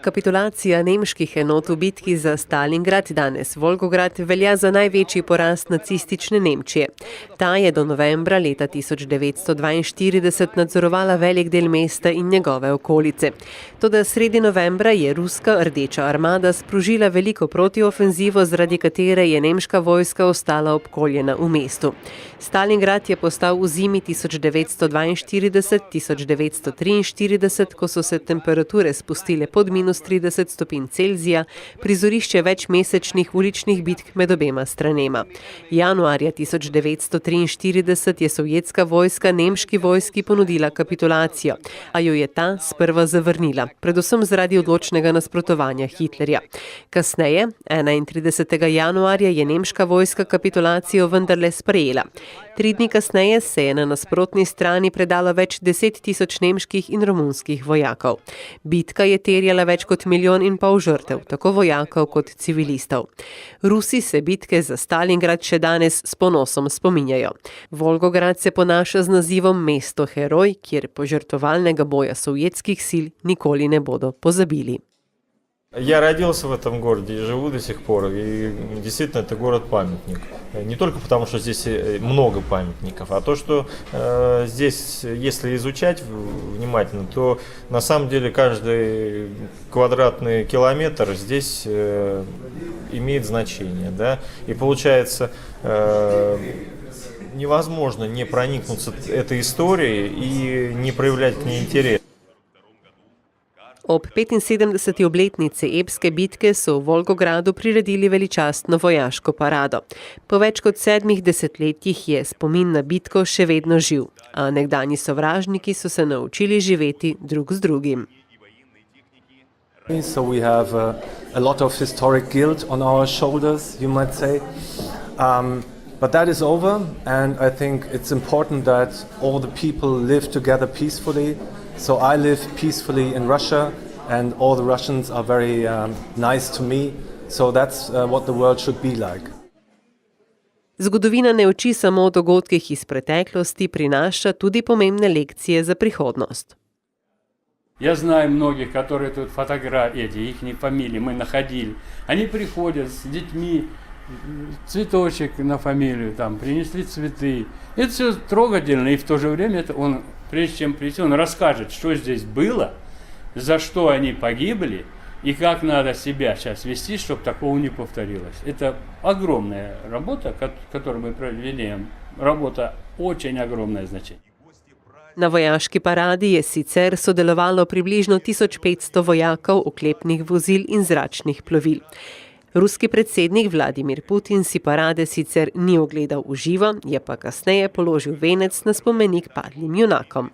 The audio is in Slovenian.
Kapitulacija nemških enot v bitki za Stalingrad, danes Volgograd, velja za največji poraz nacistične Nemčije. Ta je do novembra leta 1942 nadzorovala velik del mesta in njegove okolice. Toda sredi novembra je ruska rdeča armada sprožila veliko protiofenzivo, zaradi katere je nemška vojska ostala obkoljena v mestu. Stalingrad je postal v zimi 1942-1943, ko so se temperature spustile pod -30 stopinj Celzija, prizorišče večmesečnih uličnih bitk med obema stranema. Januarja 1943 je sovjetska vojska nemški vojski ponudila kapitulacijo, a jo je ta sprva zavrnila, predvsem zaradi odločnega nasprotovanja Hitlerja. Kasneje, 31. januarja, je nemška vojska kapitulacijo vendarle sprejela. 3 dni kasneje se je na nasprotni strani predalo več 10 tisoč nemških in romunskih vojakov. Bitka je terjala več kot 1,5 milijona žrtev, tako vojakov kot civilistov. Rusi se bitke za Stalingrad še danes s ponosom spominjajo. Volgograd se ponaša z nazivom mesto heroj, kjer požrtvovalnega boja sovjetskih sil nikoli ne bodo pozabili. Я родился в этом городе и живу до сих пор, и действительно это город-памятник. Не только потому, что здесь много памятников, а то, что здесь, если изучать внимательно, то на самом деле каждый квадратный километр здесь имеет значение. Да? И получается, невозможно не проникнуться этой историей и не проявлять к ней интерес. Ob 75. obletnici epske bitke so v Volgogradu priredili veličastno vojaško parado. Po več kot 7 desetletjih je spomin na bitko še vedno živ, a nekdanji sovražniki so se naučili živeti drug z drugim. So we have a lot of historic guilt on our shoulders, you might say. But that is over, and I think it's important that all the people live together peacefully. So I live peacefully in Russia, and all the Russians are very nice to me. So that's what the world should be like. Zgodovina ne uči samo o dogodkih iz preteklosti, prinaša tudi pomembne lekcije za prihodnost. Я знаю многих, которые тут фотографии, их фамилии мы находили. Они приходят с детьми, цветочек на фамилию, там, принесли цветы. Это все трогательно, и в то же время это он, прежде чем прийти, он расскажет, что здесь было, за что они погибли, и как надо себя сейчас вести, чтобы такого не повторилось. Это огромная работа, которую мы провели, работа очень огромное значение. Na vojaški paradi je sicer sodelovalo približno 1500 vojakov, oklepnih vozil in zračnih plovil. Ruski predsednik Vladimir Putin si parade sicer ni ogledal v živo, je pa kasneje položil venec na spomenik padlim junakom.